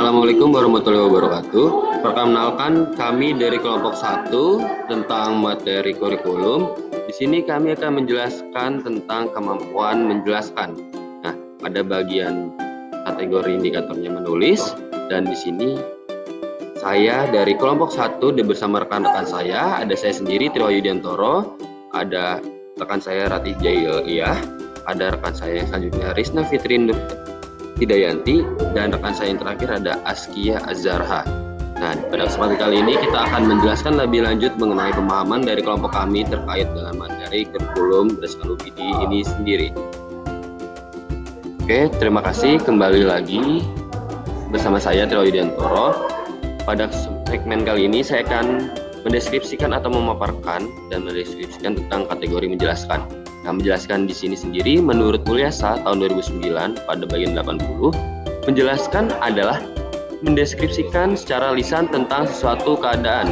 Assalamualaikum warahmatullahi wabarakatuh. Perkenalkan kami dari kelompok 1 tentang materi kurikulum. Di sini kami akan menjelaskan tentang kemampuan menjelaskan. Nah, pada bagian kategori indikatornya menulis, dan di sini saya dari kelompok 1 bersama rekan-rekan saya, ada saya sendiri Trio Yudiantoro, ada rekan saya Ratih Jailiyah, ada rekan saya selanjutnya Risna Fitrin Hidayanti, dan rekan saya yang terakhir ada Askia Azharha. Nah, pada kesempatan kali ini kita akan menjelaskan lebih lanjut mengenai pemahaman dari kelompok kami terkait dengan materi kurikulum berdasarkan UPD ini sendiri. Oke, terima kasih. Kembali lagi bersama saya Trio Yudiantoro. Pada segmen kali ini saya akan mendeskripsikan atau memaparkan dan mendeskripsikan tentang kategori menjelaskan. Nah, menjelaskan di sini sendiri menurut Mulyasa tahun 2009 pada bagian 80, menjelaskan adalah mendeskripsikan secara lisan tentang sesuatu keadaan,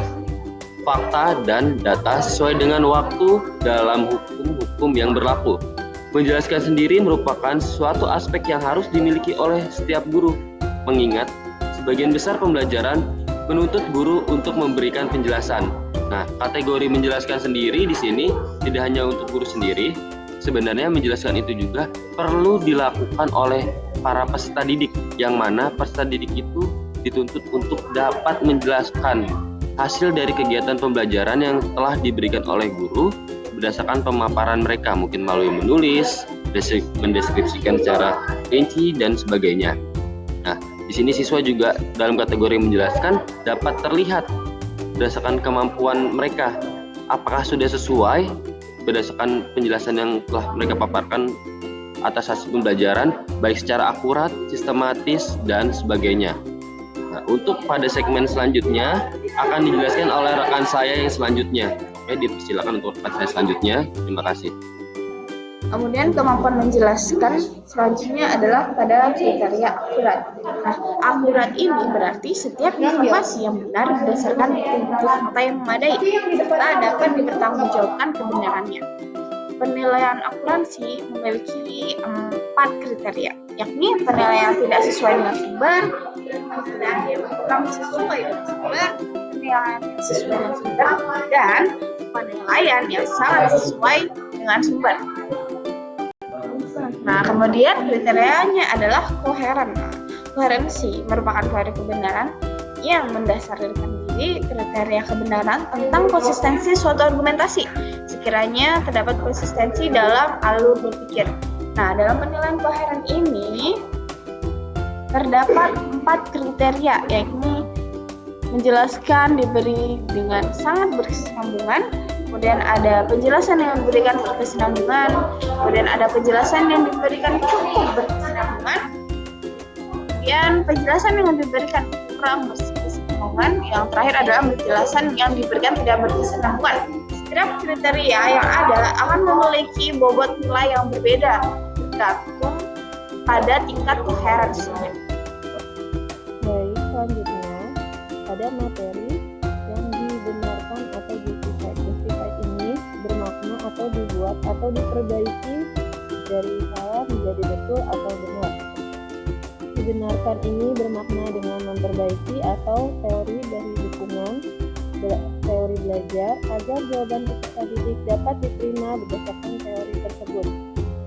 fakta dan data sesuai dengan waktu dalam hukum-hukum yang berlaku. Menjelaskan sendiri merupakan suatu aspek yang harus dimiliki oleh setiap guru, mengingat sebagian besar pembelajaran menuntut guru untuk memberikan penjelasan. Nah, kategori menjelaskan sendiri di sini tidak hanya untuk guru sendiri, sebenarnya menjelaskan itu juga perlu dilakukan oleh para peserta didik, yang mana peserta didik itu dituntut untuk dapat menjelaskan hasil dari kegiatan pembelajaran yang telah diberikan oleh guru berdasarkan pemaparan mereka, mungkin melalui menulis, mendeskripsikan secara rinci, dan sebagainya. Nah, di sini siswa juga dalam kategori menjelaskan dapat terlihat berdasarkan kemampuan mereka, apakah sudah sesuai berdasarkan penjelasan yang telah mereka paparkan atas hasil pembelajaran, baik secara akurat, sistematis, dan sebagainya. Nah, untuk pada segmen selanjutnya akan dijelaskan oleh rekan saya yang selanjutnya. Oke, dipersilakan untuk rekan saya selanjutnya. Terima kasih. Kemudian kemampuan menjelaskan selanjutnya adalah pada kriteria akurat. Nah, akurat ini berarti setiap informasi yang benar berdasarkan fakta yang memadai serta dapat dipertanggungjawabkan kebenarannya. Penilaian akuransi memiliki 4 kriteria, yakni penilaian tidak sesuai dengan sumber, penilaian yang kurang sesuai dengan sumber, penilaian yang sesuai dengan sumber, dan penilaian yang sangat sesuai dengan sumber. Nah, kemudian kriterianya adalah koheren. Koherensi merupakan teori kebenaran yang mendasarkan diri kriteria kebenaran tentang konsistensi suatu argumentasi, sekiranya terdapat konsistensi dalam alur berpikir. Nah, dalam penilaian koheren ini terdapat 4 kriteria, yakni menjelaskan diberi dengan sangat berkesinambungan, kemudian ada penjelasan yang diberikan berkesinambungan, kemudian ada penjelasan yang diberikan cukup berkesinambungan, kemudian penjelasan yang diberikan kurang berkesinambungan, yang terakhir adalah penjelasan yang diberikan tidak berkesinambungan. Setiap kriteria yang ada akan memiliki bobot nilai yang berbeda tergantung pada tingkat koherensinya. Baik, selanjutnya pada materi yang dibenarkan atau justified. Justified ini bermakna atau dibuat atau diperbaiki dari salah menjadi betul atau benar. Dibenarkan ini bermakna dengan memperbaiki atau teori dari dukungan teori belajar agar jawaban peserta didik dapat diterima berdasarkan teori tersebut.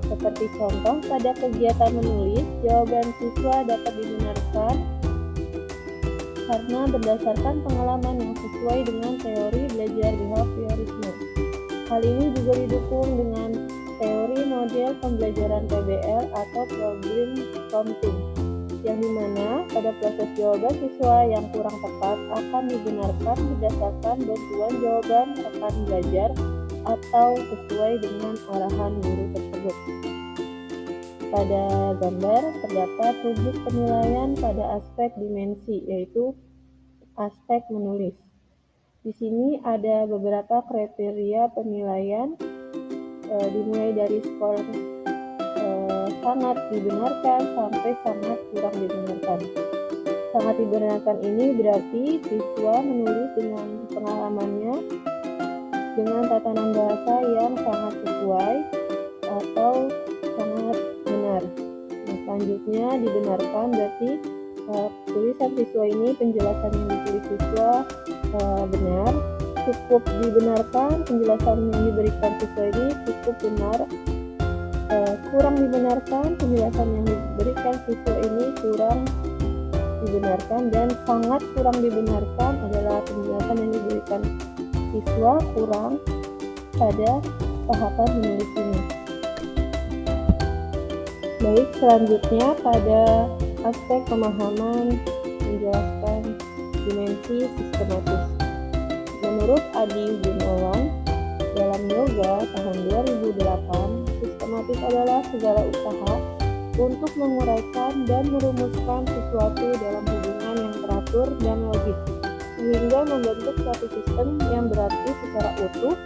Seperti contoh pada kegiatan menulis, jawaban siswa dapat dibenarkan karena berdasarkan pengalaman yang sesuai dengan teori belajar behaviorisme. Hal ini juga didukung dengan teori model pembelajaran PBL atau problem prompting, yang dimana pada proses jawaban siswa yang kurang tepat akan dibenarkan berdasarkan bantuan jawaban rekan belajar atau sesuai dengan arahan guru tersebut. Pada gambar terdapat rubruk penilaian pada aspek dimensi, yaitu aspek menulis. Di sini ada beberapa kriteria penilaian, dimulai dari skor sangat dibenarkan sampai sangat kurang dibenarkan. Sangat dibenarkan ini berarti siswa menulis dengan pengalamannya dengan tatanan bahasa yang sangat sesuai atau sangat benar. Nah, selanjutnya dibenarkan berarti tulisan siswa ini, penjelasan yang ditulis siswa benar, cukup dibenarkan, penjelasan yang diberikan siswa ini cukup benar, kurang dibenarkan, penjelasan yang diberikan siswa ini kurang dibenarkan, dan sangat kurang dibenarkan adalah penjelasan yang diberikan siswa kurang pada tahapan menulis ini. Baik, selanjutnya pada aspek pemahaman menjelaskan dimensi sistematis. Menurut Adi Gunawan dalam Yoga tahun 2008, sistematis adalah segala usaha untuk menguraikan dan merumuskan sesuatu dalam hubungan yang teratur dan logis, sehingga membentuk suatu sistem yang berarti secara utuh,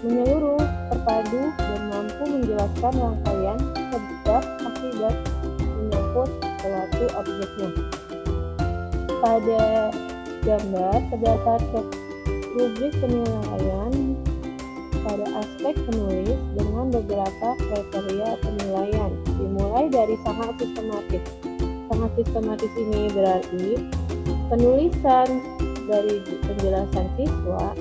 menyeluruh, terpadu, dan mampu menjelaskan rangkaian sebab akibat menyangkut suatu objeknya. Pada gambar terdapat rubrik penilaian pada aspek penulis dengan beberapa kriteria penilaian, dimulai dari sangat sistematis. Sangat sistematis ini berarti penulisan dari penjelasan siswa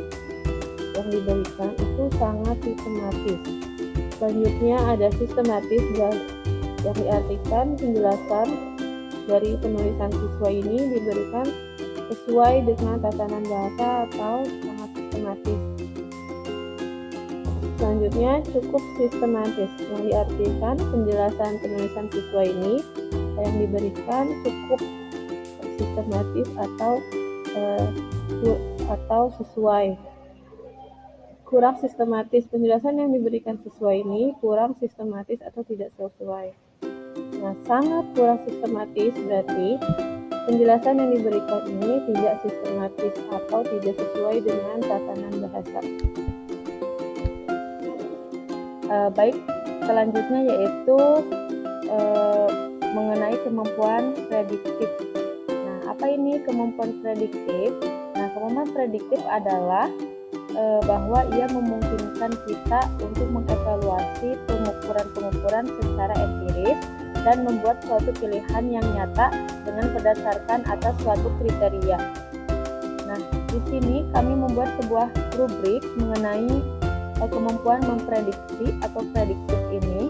yang diberikan itu sangat sistematis. Selanjutnya ada sistematis yang diartikan penjelasan dari penulisan siswa ini diberikan sesuai dengan tatanan bahasa atau sangat sistematis. Selanjutnya cukup sistematis yang diartikan penjelasan penulisan siswa ini yang diberikan cukup sistematis atau sesuai. Kurang sistematis, penjelasan yang diberikan siswa ini kurang sistematis atau tidak sesuai. Nah, sangat kurang sistematis berarti penjelasan yang diberikan ini tidak sistematis atau tidak sesuai dengan tatanan bahasa. Baik, selanjutnya yaitu mengenai kemampuan prediktif. Nah, apa ini kemampuan prediktif? Nah, kemampuan prediktif adalah bahwa ia memungkinkan kita untuk mengevaluasi pengukuran-pengukuran secara empiris dan membuat suatu pilihan yang nyata dengan berdasarkan atas suatu kriteria. Nah, di sini kami membuat sebuah rubrik mengenai kemampuan memprediksi atau prediktif ini,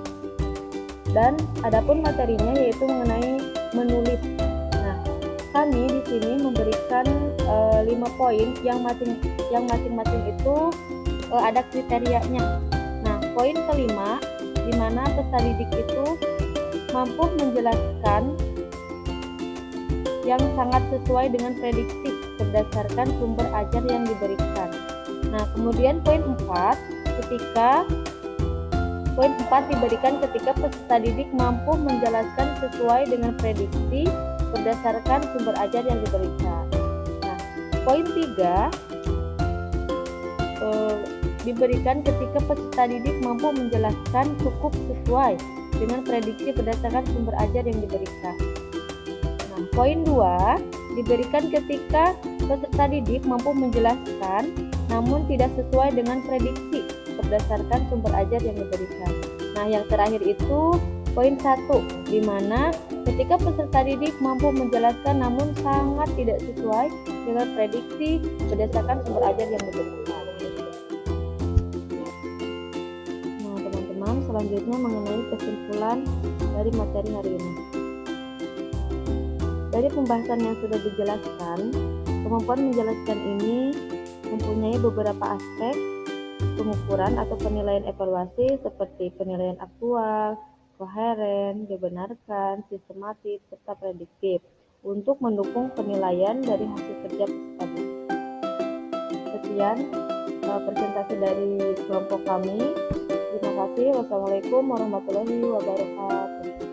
dan adapun materinya yaitu mengenai menulis. Nah, kami di sini memberikan 5 poin yang masing-masing itu ada kriterianya. Nah, poin kelima di mana peserta didik itu mampu menjelaskan yang sangat sesuai dengan prediksi berdasarkan sumber ajar yang diberikan. Nah, kemudian poin 4 diberikan ketika peserta didik mampu menjelaskan sesuai dengan prediksi berdasarkan sumber ajar yang diberikan. Nah, poin 3 diberikan ketika peserta didik mampu menjelaskan cukup sesuai dengan prediksi berdasarkan sumber ajar yang diberikan. Nah, poin 2 diberikan ketika peserta didik mampu menjelaskan namun tidak sesuai dengan prediksi berdasarkan sumber ajar yang diberikan. Nah, yang terakhir itu poin 1, di mana ketika peserta didik mampu menjelaskan namun sangat tidak sesuai dengan prediksi berdasarkan sumber ajar yang diberikan. Nah, teman-teman, selanjutnya mengenai kesimpulan dari materi hari ini. Dari pembahasan yang sudah dijelaskan, kemampuan menjelaskan ini mempunyai beberapa aspek pengukuran atau penilaian evaluasi seperti penilaian aktual, koheren, dibenarkan, sistematis, serta prediktif untuk mendukung penilaian dari hasil kerja peserta didik. Sekian presentasi dari kelompok kami. Terima kasih. Wassalamualaikum warahmatullahi wabarakatuh.